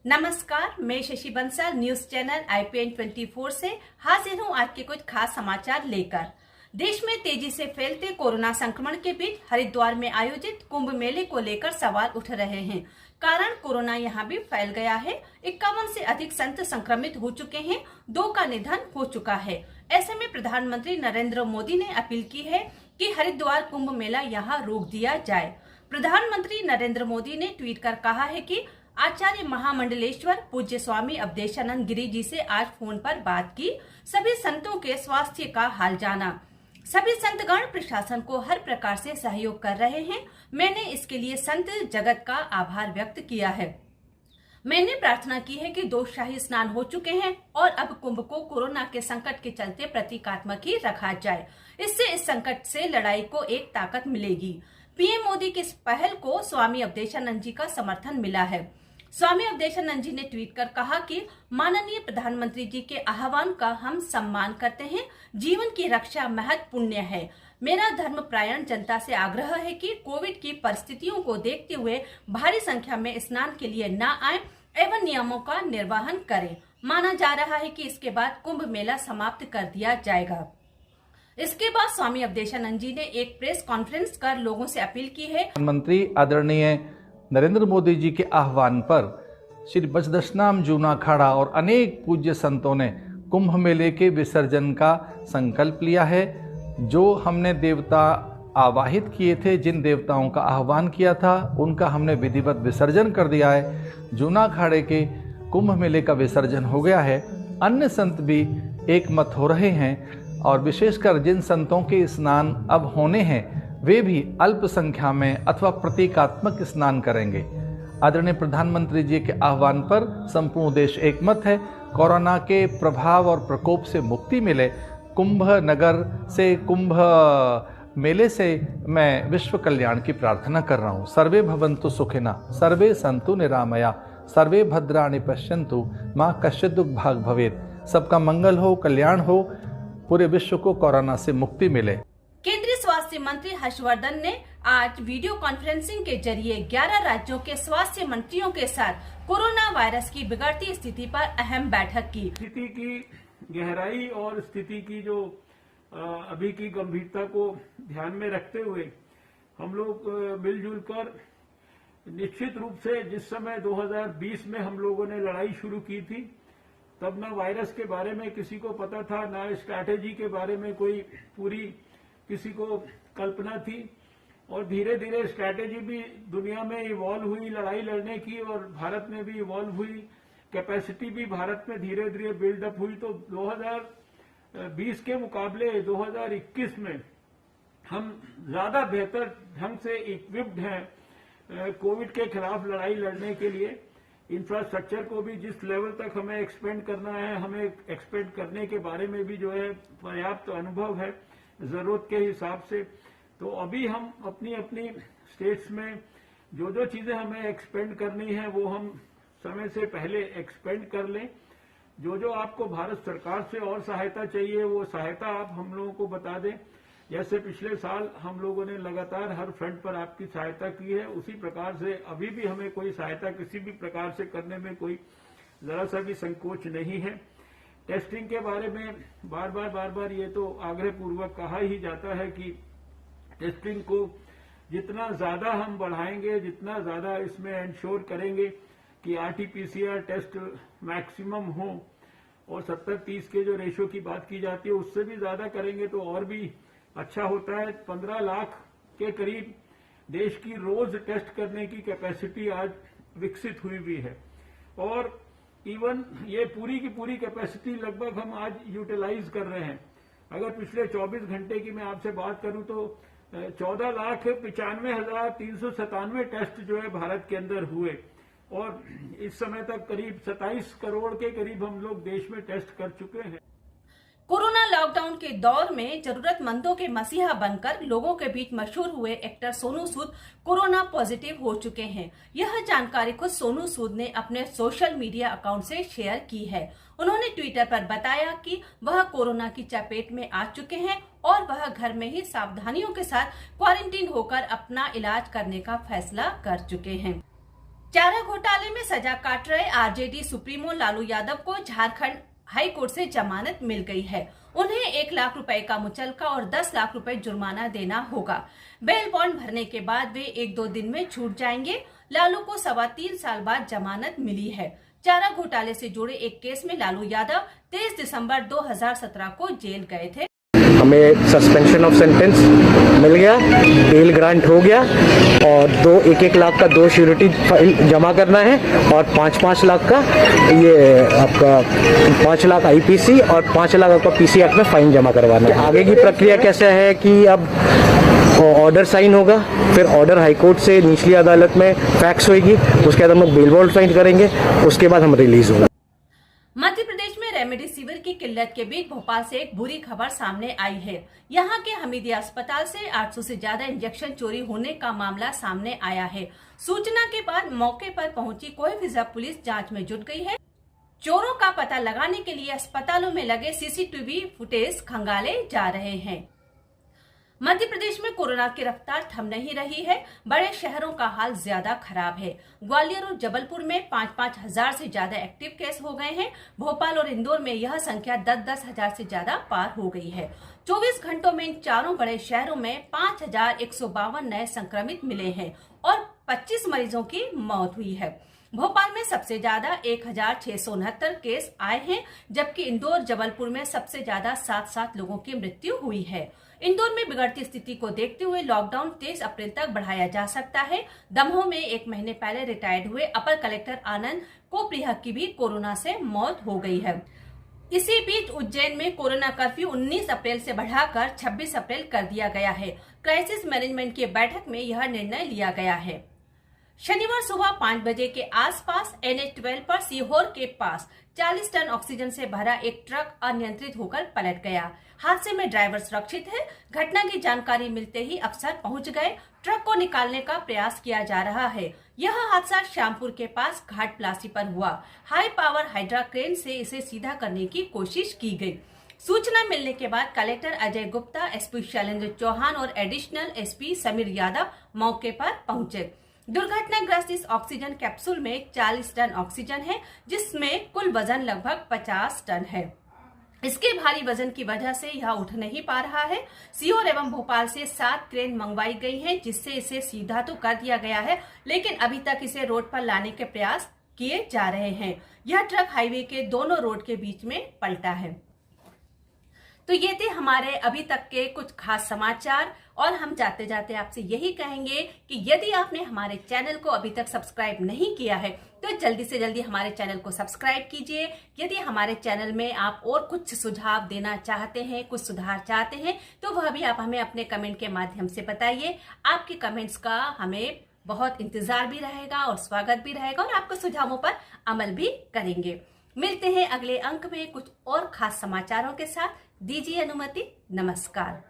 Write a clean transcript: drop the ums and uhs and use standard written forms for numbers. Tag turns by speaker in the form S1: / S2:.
S1: नमस्कार, मैं Shashi Bansal news channel IPN 24 से हाजिर हूं आज के कुछ खास समाचार लेकर। देश में तेजी से फैलते कोरोना संक्रमण के बीच हरिद्वार में आयोजित कुंभ मेले को लेकर सवाल उठ रहे हैं। कारण कोरोना यहां भी फैल गया है। 51 से अधिक संत संक्रमित हो चुके हैं, 2 का निधन हो चुका है। ऐसे में प्रधानमंत्री नरेंद्र मोदी ने अपील की है कि हरिद्वार कुंभ मेला यहां रोक दिया जाए। प्रधानमंत्री नरेंद्र मोदी ने ट्वीट कर कहा है कि आचार्य महामंडलेश्वर पूज्य स्वामी अवधेशानंद गिरी जी से आज फोन पर बात की, सभी संतों के स्वास्थ्य का हाल जाना। सभी संतगण प्रशासन को हर प्रकार से सहयोग कर रहे हैं। मैंने इसके लिए संत जगत का आभार व्यक्त किया है। मैंने प्रार्थना की है कि 2 शाही स्नान हो चुके हैं और अब कुंभ को कोरोना के संकट के चलते प्रतीकात्मक ही रखा जाए। इससे इस संकट से लड़ाई को एक ताकत मिलेगी। पीएम मोदी की इस पहल को स्वामी अवधेशानंद जी का समर्थन मिला है। स्वामी अवधेशानंद जी ने ट्वीट कर कहा कि माननीय प्रधानमंत्री जी के आह्वान का हम सम्मान करते हैं। जीवन की रक्षा महत्वपूर्ण है। मेरा धर्मपरायण जनता से आग्रह है कि कोविड की परिस्थितियों को देखते हुए भारी संख्या में स्नान के लिए न आए एवं नियमों का निर्वहन करें। माना जा रहा है कि इसके बाद कुंभ मेला समाप्त कर दिया जाएगा। इसके बाद स्वामी अवधेशानंद जी ने एक प्रेस कॉन्फ्रेंस कर लोगों से अपील की है।
S2: प्रधानमंत्री आदरणीय नरेंद्र मोदी जी के आह्वान पर श्री बचदशनाम जूना अखाड़ा और अनेक पूज्य संतों ने कुंभ मेले के विसर्जन का संकल्प लिया है। जो हमने देवता आवाहित किए थे, जिन देवताओं का आह्वान किया था, उनका हमने विधिवत विसर्जन कर दिया है। जूना अखाड़े के कुंभ मेले का विसर्जन हो गया है। अन्य संत भी एक मत हो रहे हैं और विशेषकर जिन संतों के स्नान अब होने हैं वे भी अल्प संख्या में अथवा प्रतीकात्मक स्नान करेंगे। आदरणीय प्रधानमंत्री जी के आह्वान पर संपूर्ण देश एकमत है। कोरोना के प्रभाव और प्रकोप से मुक्ति मिले। कुंभ नगर से, कुंभ मेले से मैं विश्व कल्याण की प्रार्थना कर रहा हूँ। सर्वे भवन्तु सुखिनः, सर्वे सन्तु निरामया, सर्वे भद्राणि पश्यन्तु, माँ कश्चित् दुःख भाग् भवेत्। सबका मंगल हो, कल्याण हो, पूरे विश्व को कोरोना से मुक्ति मिले।
S1: केंद्रीय स्वास्थ्य मंत्री हर्षवर्धन ने आज वीडियो कॉन्फ्रेंसिंग के जरिए 11 राज्यों के स्वास्थ्य मंत्रियों के साथ कोरोना वायरस की बिगड़ती स्थिति पर अहम बैठक की।
S3: स्थिति की गहराई और स्थिति की जो अभी की गंभीरता को ध्यान में रखते हुए हम लोग मिलजुल कर निश्चित रूप से जिस समय 2020 में हम लोगों ने लड़ाई शुरू की थी, तब न वायरस के बारे में किसी को पता था, न स्ट्रैटेजी के बारे में कोई पूरी किसी को कल्पना थी। और धीरे धीरे स्ट्रैटेजी भी दुनिया में इवॉल्व हुई लड़ाई लड़ने की, और भारत में भी इवॉल्व हुई, कैपेसिटी भी भारत में धीरे धीरे बिल्डअप हुई। तो 2020 के मुकाबले 2021 में हम ज्यादा बेहतर ढंग से इक्विप्ड हैं कोविड के खिलाफ लड़ाई लड़ने के लिए। इंफ्रास्ट्रक्चर को भी जिस लेवल तक हमें एक्सपेंड करना है, हमें एक्सपेंड करने के बारे में भी जो है पर्याप्त अनुभव है जरूरत के हिसाब से। तो अभी हम अपनी अपनी स्टेट्स में जो जो चीजें हमें एक्सपेंड करनी है वो हम समय से पहले एक्सपेंड कर लें। जो जो आपको भारत सरकार से और सहायता चाहिए वो सहायता आप हम लोगों को बता दें। जैसे पिछले साल हम लोगों ने लगातार हर फ्रंट पर आपकी सहायता की है, उसी प्रकार से अभी भी हमें कोई सहायता किसी भी प्रकार से करने में कोई जरा सा भी संकोच नहीं है। टेस्टिंग के बारे में बार बार ये तो आग्रह पूर्वक कहा ही जाता है कि टेस्टिंग को जितना ज्यादा हम बढ़ाएंगे, जितना ज्यादा इसमें इंश्योर करेंगे कि RT-PCR टेस्ट मैक्सिमम हो, और 70-30 के जो रेशो की बात की जाती है उससे भी ज्यादा करेंगे तो और भी अच्छा होता है। 15 लाख के करीब देश की रोज टेस्ट करने की कैपेसिटी आज विकसित हुई भी है, और इवन ये पूरी की पूरी कैपेसिटी लगभग हम आज यूटिलाइज कर रहे हैं। अगर पिछले 24 घंटे की मैं आपसे बात करूं तो 14,95,397 टेस्ट जो है भारत के अंदर हुए, और इस समय तक करीब 27 करोड़ के करीब हम लोग देश में टेस्ट कर चुके हैं।
S1: कोरोना लॉकडाउन के दौर में जरूरतमंदों के मसीहा बनकर लोगों के बीच मशहूर हुए actor Sonu Sood corona positive हो चुके हैं। यह जानकारी खुद सोनू सूद ने अपने सोशल मीडिया अकाउंट से शेयर की है। उन्होंने ट्विटर पर बताया कि वह कोरोना की चपेट में आ चुके हैं और वह घर में ही सावधानियों के साथ क्वारंटीन होकर अपना इलाज करने का फैसला कर चुके हैं। चारा घोटाले में सजा काट रहे आरजेडी सुप्रीमो लालू यादव को झारखंड हाई कोर्ट से जमानत मिल गई है। उन्हें 1 लाख रुपए का मुचलका और 10 लाख रुपए जुर्माना देना होगा। बेल बॉन्ड भरने के बाद वे 1-2 दिन में छूट जाएंगे। लालू को 3.25 साल बाद जमानत मिली है। चारा घोटाले से जुड़े एक केस में लालू यादव 23 दिसंबर 2017 को जेल गए थे।
S4: हमें सस्पेंशन ऑफ सेंटेंस मिल गया, बेल ग्रांट हो गया और 1-1 लाख का 2 श्योरिटी जमा करना है और 5-5 लाख का ये आपका 5 लाख आईपीसी और 5 लाख आपका पीसी एक्ट में फाइन जमा करवाना है। आगे की प्रक्रिया कैसे है कि अब ऑर्डर साइन होगा, फिर ऑर्डर हाईकोर्ट से निचली अदालत में फैक्स होगी, उसके बाद हम लोग बेल बॉन्ड साइन करेंगे, उसके बाद हम रिलीज होंगे।
S1: मध्य प्रदेश में रेमडेसिविर की किल्लत के बीच भोपाल से एक बुरी खबर सामने आई है। यहां के हमीदिया अस्पताल से 800 से ज्यादा इंजेक्शन चोरी होने का मामला सामने आया है। सूचना के बाद मौके पर पहुंची कोईफिजा पुलिस जांच में जुट गई है। चोरों का पता लगाने के लिए अस्पतालों में लगे सीसीटीवी फुटेज खंगाले जा रहे हैं। मध्य प्रदेश में कोरोना की रफ्तार थम नहीं रही है। बड़े शहरों का हाल ज्यादा खराब है। ग्वालियर और जबलपुर में 5-5 हजार से ज्यादा एक्टिव केस हो गए हैं। भोपाल और इंदौर में यह संख्या 10-10 हजार से ज्यादा पार हो गई है। 24 घंटों में इन चारों बड़े शहरों में 5152 नए संक्रमित मिले हैं और 25 मरीजों की मौत हुई है। भोपाल में सबसे ज्यादा 1669 केस आए हैं, जबकि इंदौर जबलपुर में सबसे ज्यादा 7 लोगों की मृत्यु हुई है। इंदौर में बिगड़ती स्थिति को देखते हुए लॉकडाउन 23 अप्रैल तक बढ़ाया जा सकता है। दमोह में 1 महीने पहले रिटायर्ड हुए अपर कलेक्टर आनंद कोप्रिया की भी कोरोना से मौत हो गई है। इसी बीच उज्जैन में कोरोना कर्फ्यू 19 अप्रैल से बढ़ाकर 26 अप्रैल कर दिया गया है। क्राइसिस मैनेजमेंट की बैठक में यह निर्णय लिया गया है। शनिवार सुबह 5 बजे के आसपास NH-12 पर सीहोर के पास 40 टन ऑक्सीजन से भरा एक ट्रक अनियंत्रित होकर पलट गया। हादसे में ड्राइवर सुरक्षित है। घटना की जानकारी मिलते ही अफसर पहुंच गए। ट्रक को निकालने का प्रयास किया जा रहा है। यह हादसा श्यामपुर के पास घाट प्लासी पर हुआ। हाई पावर हाइड्रा क्रेन से इसे सीधा करने की कोशिश की गई। सूचना मिलने के बाद कलेक्टर अजय गुप्ता, SP शैलेंद्र चौहान और एडिशनल SP समीर यादव मौके पर पहुंचे। दुर्घटनाग्रस्त इस ऑक्सीजन कैप्सूल में 40 टन ऑक्सीजन है, जिसमें कुल वजन लगभग 50 टन है। इसके भारी वजन की वजह से यह उठ नहीं पा रहा है। सीहोर एवं भोपाल से 7 क्रेन मंगवाई गई हैं, जिससे इसे सीधा तो कर दिया गया है, लेकिन अभी तक इसे रोड पर लाने के प्रयास किए जा रहे हैं। यह ट्रक हाईवे के दोनों रोड के बीच में पलटा है। तो ये थे हमारे अभी तक के कुछ खास समाचार और हम जाते जाते आपसे यही कहेंगे कि यदि आपने हमारे चैनल को अभी तक सब्सक्राइब नहीं किया है तो जल्दी से जल्दी हमारे चैनल को सब्सक्राइब कीजिए। यदि हमारे चैनल में आप और कुछ सुझाव देना चाहते हैं, कुछ सुधार चाहते हैं, तो वह भी आप हमें अपने कमेंट के माध्यम से बताइए। आपके कमेंट्स का हमें बहुत इंतजार भी रहेगा और स्वागत भी रहेगा और आपके सुझावों पर अमल भी करेंगे। मिलते हैं अगले अंक में कुछ और खास समाचारों के साथ। दीजिए अनुमति। नमस्कार।